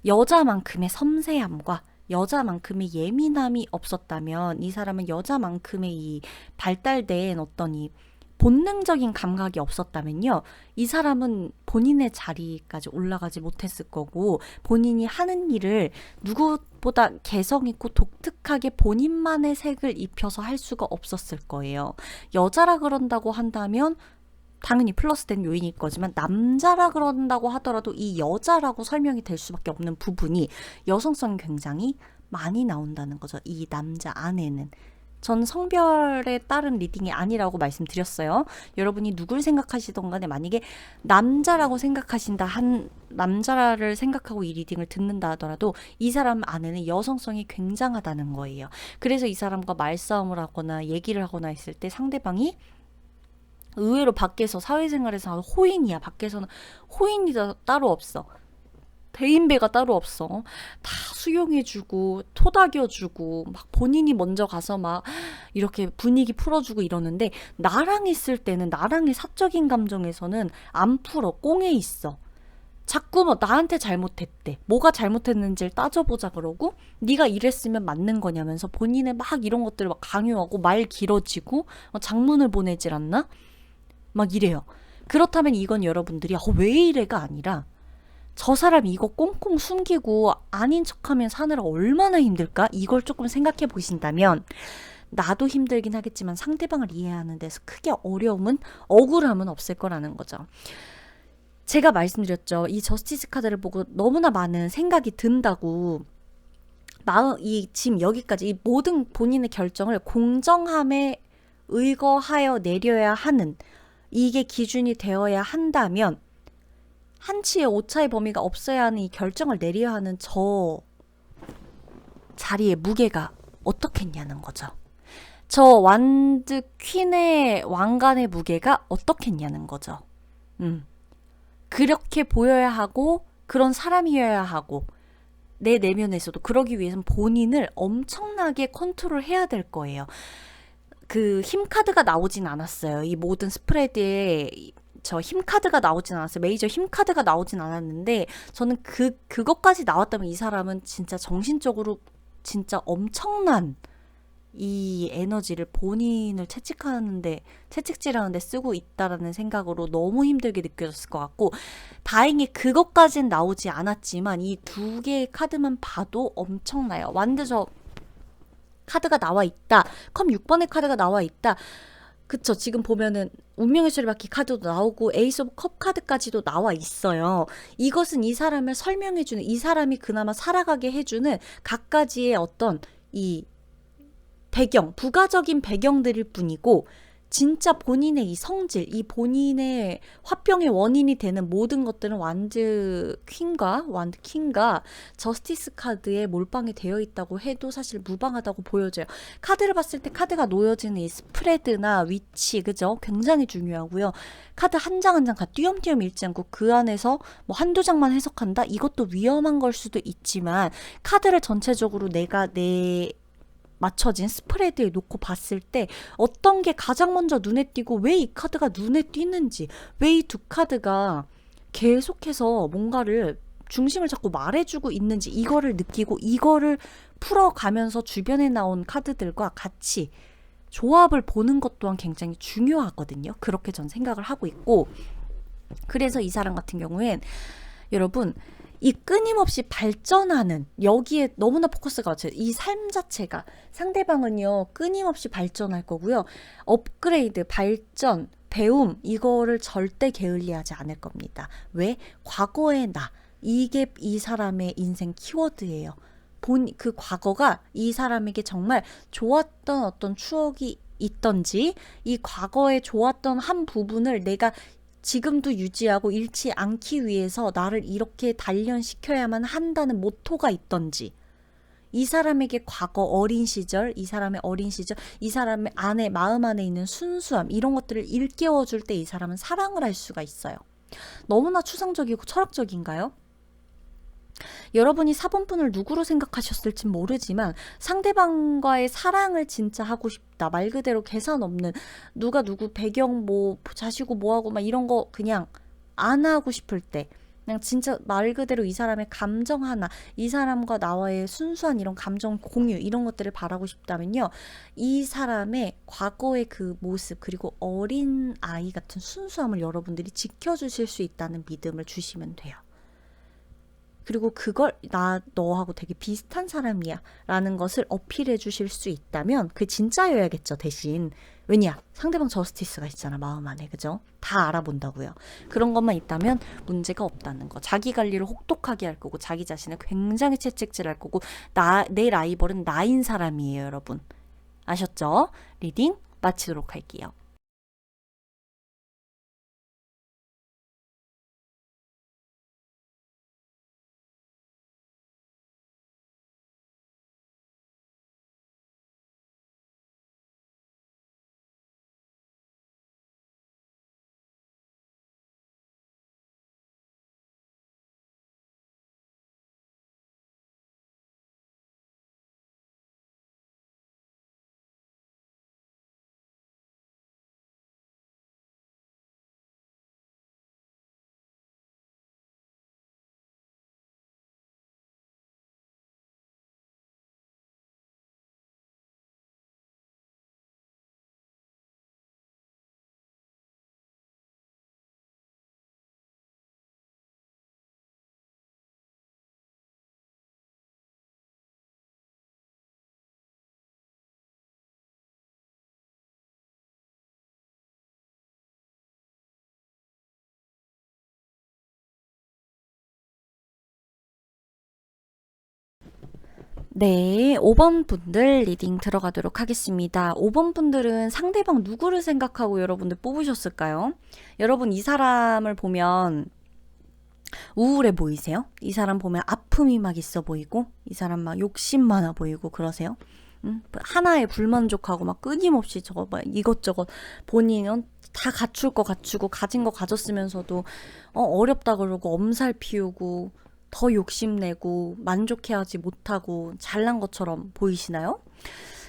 여자만큼의 섬세함과 여자만큼의 예민함이 없었다면, 이 사람은 여자만큼의 이 발달된 어떤 이 본능적인 감각이 없었다면요, 이 사람은 본인의 자리까지 올라가지 못했을 거고, 본인이 하는 일을 누구보다 개성있고 독특하게 본인만의 색을 입혀서 할 수가 없었을 거예요. 여자라 그런다고 한다면 당연히 플러스된 요인일 거지만, 남자라 그런다고 하더라도 이 여자라고 설명이 될 수밖에 없는 부분이 여성성이 굉장히 많이 나온다는 거죠, 이 남자 안에는. 전 성별에 따른 리딩이 아니라고 말씀드렸어요. 여러분이 누굴 생각하시던 간에 만약에 남자라고 생각하신다, 남자를 생각하고 이 리딩을 듣는다 하더라도 이 사람 안에는 여성성이 굉장하다는 거예요. 그래서 이 사람과 말싸움을 하거나 얘기를 하거나 했을 때 상대방이 의외로 밖에서 사회생활에서 호인이야. 밖에서는 호인이 따로 없어. 대인배가 따로 없어. 다 수용해주고 토닥여주고 막 본인이 먼저 가서 막 이렇게 분위기 풀어주고 이러는데, 나랑 있을 때는, 나랑의 사적인 감정에서는 안 풀어. 꽁에 있어. 자꾸 뭐 나한테 잘못했대, 뭐가 잘못했는지를 따져보자 그러고, 네가 이랬으면 맞는 거냐면서 본인의 막 이런 것들을 막 강요하고, 말 길어지고, 장문을 보내질 않나? 막 이래요. 그렇다면 이건 여러분들이 왜 이래가 아니라, 저 사람 이거 꽁꽁 숨기고 아닌 척하면 사느라 얼마나 힘들까? 이걸 조금 생각해 보신다면, 나도 힘들긴 하겠지만 상대방을 이해하는 데서 크게 어려움은, 억울함은 없을 거라는 거죠. 제가 말씀드렸죠. 이 저스티스 카드를 보고 너무나 많은 생각이 든다고. 이 지금 여기까지 이 모든 본인의 결정을 공정함에 의거하여 내려야 하는, 이게 기준이 되어야 한다면, 한치의 오차의 범위가 없어야 하는 이 결정을 내려야 하는 저 자리의 무게가 어떻겠냐는 거죠. 저 완드 퀸의 왕관의 무게가 어떻겠냐는 거죠. 그렇게 보여야 하고, 그런 사람이어야 하고, 내 내면에서도 그러기 위해서는 본인을 엄청나게 컨트롤해야 될 거예요. 그 힘카드가 나오진 않았어요. 이 모든 스프레드에 저 힘카드가 나오진 않았어요. 메이저 힘카드가 나오진 않았는데, 저는 그것까지 나왔다면 이 사람은 진짜 정신적으로 진짜 엄청난 이 에너지를 본인을 채찍질하는데 쓰고 있다라는 생각으로 너무 힘들게 느껴졌을 것 같고, 다행히 그것까진 나오지 않았지만 이 두 개의 카드만 봐도 엄청나요. 완드 저 카드가 나와 있다. 컵 6번의 카드가 나와 있다. 그쵸. 지금 보면은 운명의 수레바퀴 카드도 나오고 에이스 오브 컵 카드까지도 나와 있어요. 이것은 이 사람을 설명해주는, 이 사람이 그나마 살아가게 해주는 갖가지의 어떤 이 부가적인 배경들일 뿐이고, 진짜 본인의 이 성질, 이 본인의 화병의 원인이 되는 모든 것들은 완드 킹과 저스티스 카드에 몰빵이 되어 있다고 해도 사실 무방하다고 보여져요. 카드를 봤을 때 카드가 놓여지는 이 스프레드나 위치, 그죠? 굉장히 중요하고요. 카드 한 장 한 장 다 띄엄띄엄 읽지 않고 그 안에서 뭐 한두 장만 해석한다? 이것도 위험한 걸 수도 있지만, 카드를 전체적으로 내가 맞춰진 스프레드에 놓고 봤을 때 어떤 게 가장 먼저 눈에 띄고, 왜 이 카드가 눈에 띄는지, 왜 이 두 카드가 계속해서 뭔가를 중심을 잡고 말해주고 있는지, 이거를 느끼고 이거를 풀어가면서 주변에 나온 카드들과 같이 조합을 보는 것 또한 굉장히 중요하거든요. 그렇게 전 생각을 하고 있고, 그래서 이 사람 같은 경우엔 여러분, 이 끊임없이 발전하는, 여기에 너무나 포커스가 맞춰요. 이 삶 자체가, 상대방은요 끊임없이 발전할 거고요. 업그레이드, 발전, 배움, 이거를 절대 게을리하지 않을 겁니다. 왜? 과거의 나, 이게 이 사람의 인생 키워드예요. 그 과거가 이 사람에게 정말 좋았던 어떤 추억이 있던지, 이 과거에 좋았던 한 부분을 내가 지금도 유지하고 잃지 않기 위해서 나를 이렇게 단련시켜야만 한다는 모토가 있던지, 이 사람에게 과거 어린 시절, 이 사람의 어린 시절, 이 사람의 마음 안에 있는 순수함, 이런 것들을 일깨워줄 때 이 사람은 사랑을 할 수가 있어요. 너무나 추상적이고 철학적인가요? 여러분이 사본분을 누구로 생각하셨을진 모르지만, 상대방과의 사랑을 진짜 하고 싶다, 말 그대로 계산 없는, 누가 누구 배경 뭐 자시고 뭐하고 막 이런 거 그냥 안 하고 싶을 때, 그냥 진짜 말 그대로 이 사람의 감정 하나, 이 사람과 나와의 순수한 이런 감정 공유, 이런 것들을 바라고 싶다면요, 이 사람의 과거의 그 모습, 그리고 어린 아이 같은 순수함을 여러분들이 지켜주실 수 있다는 믿음을 주시면 돼요. 그리고 그걸 너하고 되게 비슷한 사람이야 라는 것을 어필해 주실 수 있다면 그게 진짜여야겠죠, 대신. 왜냐? 상대방 저스티스가 있잖아, 마음 안에. 그죠? 다 알아본다고요. 그런 것만 있다면 문제가 없다는 거. 자기 관리를 혹독하게 할 거고, 자기 자신을 굉장히 채찍질 할 거고, 내 라이벌은 나인 사람이에요, 여러분. 아셨죠? 리딩 마치도록 할게요. 네, 5번 분들 리딩 들어가도록 하겠습니다. 5번 분들은 상대방 누구를 생각하고 여러분들 뽑으셨을까요? 여러분 이 사람을 보면 우울해 보이세요? 이 사람 보면 아픔이 막 있어 보이고 이 사람 막 욕심 많아 보이고 그러세요? 하나에 불만족하고 막 끊임없이 저거 막 이것저것 본인은 다 갖출 거 갖추고 가진 거 가졌으면서도 어렵다 그러고 엄살 피우고 더 욕심내고 만족해하지 못하고 잘난 것처럼 보이시나요?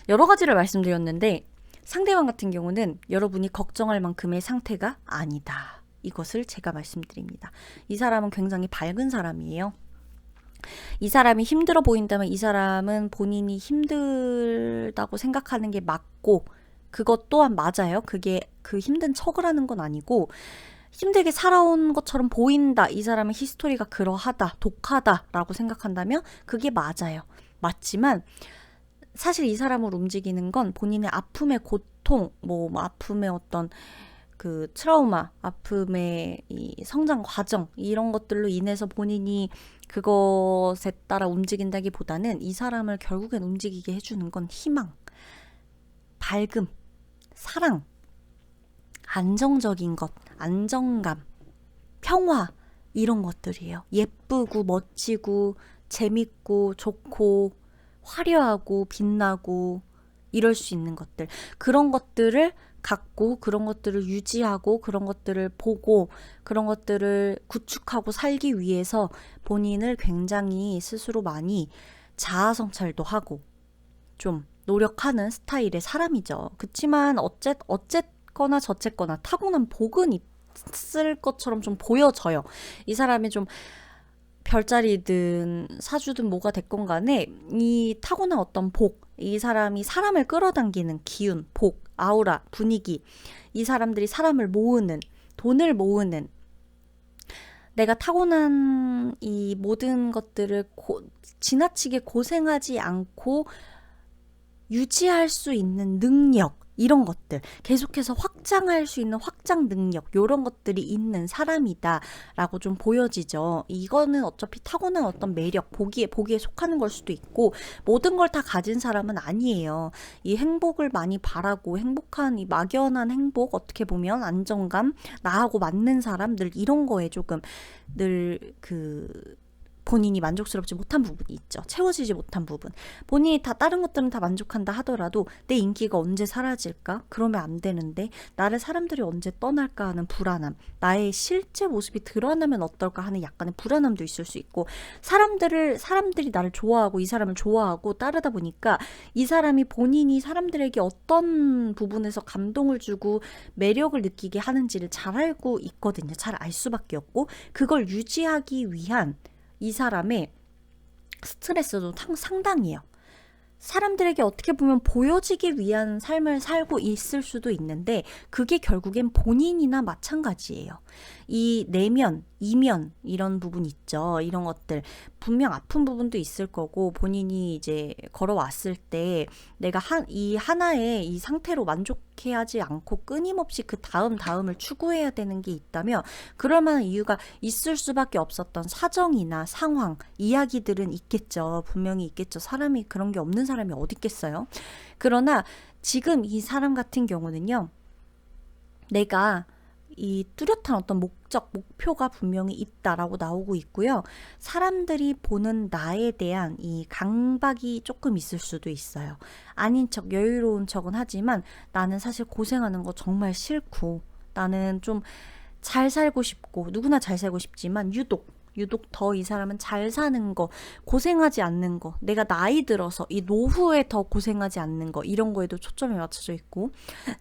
여러 가지를 말씀드렸는데 상대방 같은 경우는 여러분이 걱정할 만큼의 상태가 아니다. 이것을 제가 말씀드립니다. 이 사람은 굉장히 밝은 사람이에요. 이 사람이 힘들어 보인다면 이 사람은 본인이 힘들다고 생각하는 게 맞고 그것 또한 맞아요. 그게 그 힘든 척을 하는 건 아니고 힘들게 살아온 것처럼 보인다. 이 사람의 히스토리가 그러하다, 독하다라고 생각한다면 그게 맞아요. 맞지만 사실 이 사람을 움직이는 건 본인의 아픔의 고통, 뭐 아픔의 어떤 그 트라우마, 아픔의 이 성장 과정 이런 것들로 인해서 본인이 그것에 따라 움직인다기보다는 이 사람을 결국엔 움직이게 해주는 건 희망, 밝음, 사랑, 안정적인 것, 안정감, 평화 이런 것들이에요. 예쁘고 멋지고 재밌고 좋고 화려하고 빛나고 이럴 수 있는 것들. 그런 것들을 갖고 그런 것들을 유지하고 그런 것들을 보고 그런 것들을 구축하고 살기 위해서 본인을 굉장히 스스로 많이 자아 성찰도 하고 좀 노력하는 스타일의 사람이죠. 그치만 어쨌거나 저쨌거나 타고난 복은 있을 것처럼 좀 보여져요. 이 사람이 좀 별자리든 사주든 뭐가 됐건 간에 이 타고난 어떤 복, 이 사람이 사람을 끌어당기는 기운, 복, 아우라, 분위기, 이 사람들이 사람을 모으는, 돈을 모으는 내가 타고난 이 모든 것들을 지나치게 고생하지 않고 유지할 수 있는 능력 이런 것들 계속해서 확장할 수 있는 확장 능력 이런 것들이 있는 사람이다 라고 좀 보여지죠. 이거는 어차피 타고난 어떤 매력 보기에 속하는 걸 수도 있고 모든 걸 다 가진 사람은 아니에요. 이 행복을 많이 바라고 행복한 이 막연한 행복 어떻게 보면 안정감 나하고 맞는 사람들 이런 거에 조금 늘 본인이 만족스럽지 못한 부분이 있죠. 채워지지 못한 부분. 본인이 다 다른 것들은 다 만족한다 하더라도 내 인기가 언제 사라질까? 그러면 안 되는데 나를 사람들이 언제 떠날까 하는 불안함. 나의 실제 모습이 드러나면 어떨까 하는 약간의 불안함도 있을 수 있고 사람들이 나를 좋아하고 이 사람을 좋아하고 따르다 보니까 이 사람이 본인이 사람들에게 어떤 부분에서 감동을 주고 매력을 느끼게 하는지를 잘 알고 있거든요. 잘 알 수밖에 없고 그걸 유지하기 위한 이 사람의 스트레스도 상당해요. 사람들에게 어떻게 보면 보여지기 위한 삶을 살고 있을 수도 있는데 그게 결국엔 본인이나 마찬가지예요. 이 내면, 이면 이런 부분 있죠. 이런 것들 분명 아픈 부분도 있을 거고 본인이 이제 걸어왔을 때 내가 이 하나의 이 상태로 만족해하지 않고 끊임없이 그 다음을 추구해야 되는 게 있다면 그럴 만한 이유가 있을 수밖에 없었던 사정이나 상황, 이야기들은 있겠죠. 분명히 있겠죠. 사람이 그런 게 없는 사람이 어디 있겠어요. 그러나 지금 이 사람 같은 경우는요. 내가 이 뚜렷한 어떤 목표가 분명히 있다라고 나오고 있고요. 사람들이 보는 나에 대한 이 강박이 조금 있을 수도 있어요. 아닌 척, 여유로운 척은 하지만 나는 사실 고생하는 거 정말 싫고 나는 좀 잘 살고 싶고 누구나 잘 살고 싶지만 유독 더 이 사람은 잘 사는 거, 고생하지 않는 거, 내가 나이 들어서 이 노후에 더 고생하지 않는 거 이런 거에도 초점이 맞춰져 있고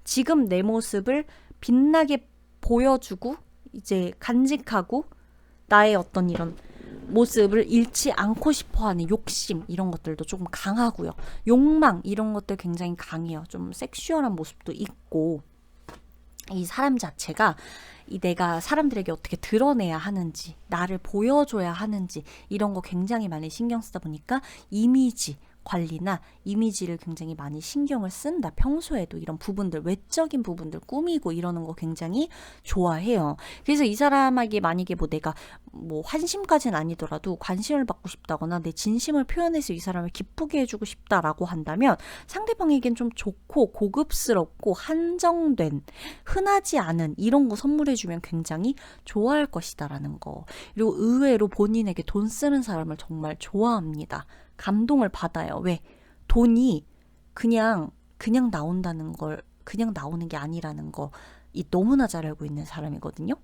지금 내 모습을 빛나게 보여주고 이제 간직하고 나의 어떤 이런 모습을 잃지 않고 싶어하는 욕심 이런 것들도 조금 강하고요. 욕망 이런 것들 굉장히 강해요. 좀 섹슈얼한 모습도 있고 이 사람 자체가 내가 사람들에게 어떻게 드러내야 하는지 나를 보여줘야 하는지 이런 거 굉장히 많이 신경 쓰다 보니까 이미지 관리나 이미지를 굉장히 많이 신경을 쓴다. 평소에도 이런 부분들, 외적인 부분들 꾸미고 이러는 거 굉장히 좋아해요. 그래서 이 사람에게 만약에 뭐 내가 뭐 환심까지는 아니더라도 관심을 받고 싶다거나 내 진심을 표현해서 이 사람을 기쁘게 해주고 싶다라고 한다면 상대방에겐 좀 좋고 고급스럽고 한정된, 흔하지 않은 이런 거 선물해주면 굉장히 좋아할 것이다라는 거. 그리고 의외로 본인에게 돈 쓰는 사람을 정말 좋아합니다. 감동을 받아요. 왜? 돈이 그냥 나온다는 걸, 그냥 나오는 게 아니라는 거 이 너무나 잘 알고 있는 사람이거든요.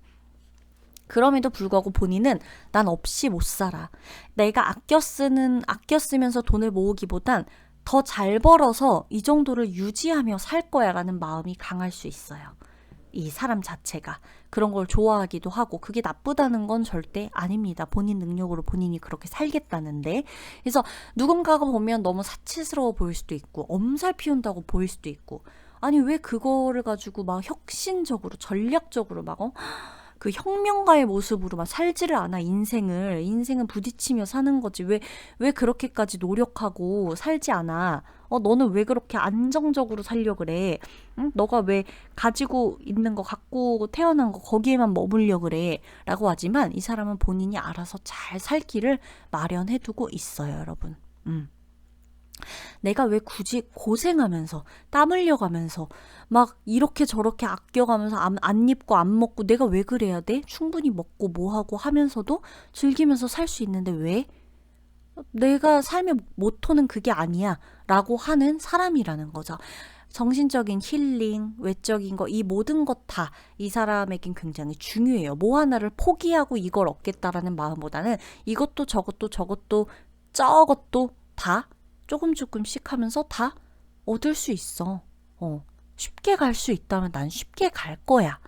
그럼에도 불구하고 본인은 난 없이 못 살아. 내가 아껴 쓰면서 돈을 모으기보단 더 잘 벌어서 이 정도를 유지하며 살 거야 라는 마음이 강할 수 있어요. 이 사람 자체가 그런 걸 좋아하기도 하고, 그게 나쁘다는 건 절대 아닙니다. 본인 능력으로 본인이 그렇게 살겠다는데. 그래서 누군가가 보면 너무 사치스러워 보일 수도 있고 엄살 피운다고 보일 수도 있고, 아니 왜 그거를 가지고 막 혁신적으로 전략적으로 막 그 혁명가의 모습으로 막 살지를 않아. 인생은 부딪히며 사는 거지. 왜 그렇게까지 노력하고 살지 않아? 너는 왜 그렇게 안정적으로 살려 그래? 응? 너가 왜 가지고 있는 거, 갖고 태어난 거 거기에만 머물려 그래? 라고 하지만 이 사람은 본인이 알아서 잘 살 길을 마련해 두고 있어요, 여러분. 내가 왜 굳이 고생하면서 땀 흘려가면서 막 이렇게 저렇게 아껴가면서 안 입고 안 먹고 내가 왜 그래야 돼? 충분히 먹고 뭐하고 하면서도 즐기면서 살 수 있는데 왜? 내가 삶의 모토는 그게 아니야 라고 하는 사람이라는 거죠. 정신적인 힐링, 외적인 거, 이 모든 것 다 이 사람에겐 굉장히 중요해요. 뭐 하나를 포기하고 이걸 얻겠다라는 마음보다는 이것도 저것도 다 조금씩 하면서 다 얻을 수 있어. 쉽게 갈 수 있다면 난 쉽게 갈 거야.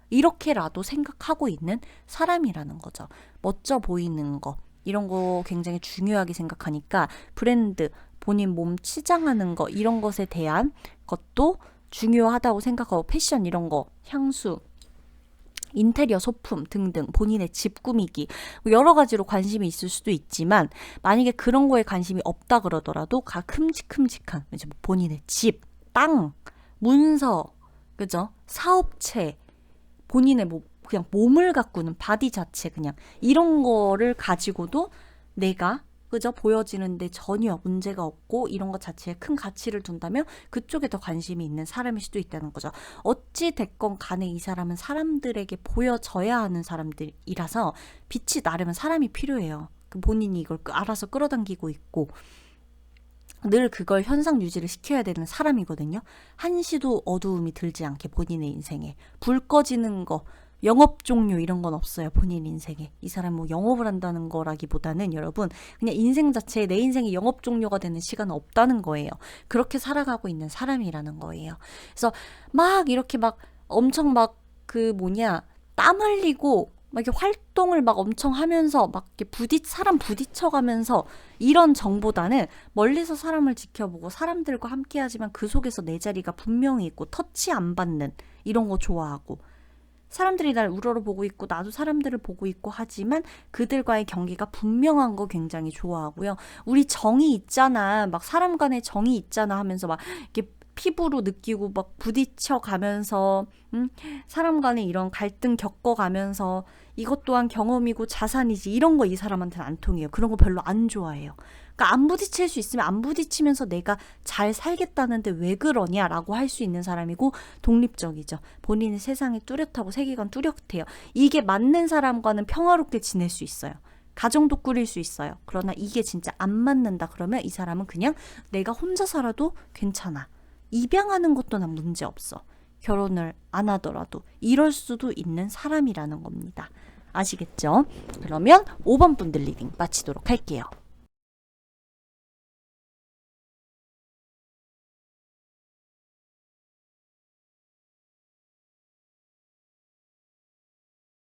이렇게라도 생각하고 있는 사람이라는 거죠. 멋져 보이는 거, 이런 거 굉장히 중요하게 생각하니까 브랜드, 본인 몸 치장하는 거, 이런 것에 대한 것도 중요하다고 생각하고, 패션 이런 거, 향수, 인테리어 소품 등등 본인의 집 꾸미기 여러 가지로 관심이 있을 수도 있지만, 만약에 그런 거에 관심이 없다 그러더라도 큼직한 본인의 집, 땅, 문서, 그죠? 사업체, 본인의 뭐 그냥 몸을 가꾸는 바디 자체, 그냥 이런 거를 가지고도 내가 그죠? 보여지는데 전혀 문제가 없고 이런 것 자체에 큰 가치를 둔다면 그쪽에 더 관심이 있는 사람일 수도 있다는 거죠. 어찌 됐건 간에 이 사람은 사람들에게 보여져야 하는 사람들이라서 빛이 나려면 사람이 필요해요. 본인이 이걸 알아서 끌어당기고 있고 늘 그걸 현상 유지를 시켜야 되는 사람이거든요. 한시도 어두움이 들지 않게 본인의 인생에 불 꺼지는 거, 영업 종료 이런 건 없어요. 본인 인생에. 이 사람 뭐 영업을 한다는 거라기보다는 여러분 그냥 인생 자체에 내 인생이 영업 종료가 되는 시간은 없다는 거예요. 그렇게 살아가고 있는 사람이라는 거예요. 그래서 막 이렇게 막 엄청 막 땀 흘리고 막 이렇게 활동을 막 엄청 하면서 막 이렇게 사람 부딪혀가면서 이런 정보다는 멀리서 사람을 지켜보고 사람들과 함께하지만 그 속에서 내 자리가 분명히 있고 터치 안 받는 이런 거 좋아하고, 사람들이 날 우러러보고 있고 나도 사람들을 보고 있고 하지만 그들과의 경계가 분명한 거 굉장히 좋아하고요. 우리 정이 있잖아, 막 사람 간의 정이 있잖아 하면서 막 이렇게 피부로 느끼고 막 부딪혀가면서 사람 간의 이런 갈등 겪어가면서 이것 또한 경험이고 자산이지, 이런 거 이 사람한테는 안 통해요. 그런 거 별로 안 좋아해요. 그러니까 안 부딪힐 수 있으면 안 부딪히면서 내가 잘 살겠다는데 왜 그러냐라고 할 수 있는 사람이고 독립적이죠. 본인의 세상이 뚜렷하고 세계관 뚜렷해요. 이게 맞는 사람과는 평화롭게 지낼 수 있어요. 가정도 꾸릴 수 있어요. 그러나 이게 진짜 안 맞는다 그러면 이 사람은 그냥 내가 혼자 살아도 괜찮아. 입양하는 것도 난 문제 없어. 결혼을 안 하더라도 이럴 수도 있는 사람이라는 겁니다. 아시겠죠? 그러면 5번 분들 리딩 마치도록 할게요.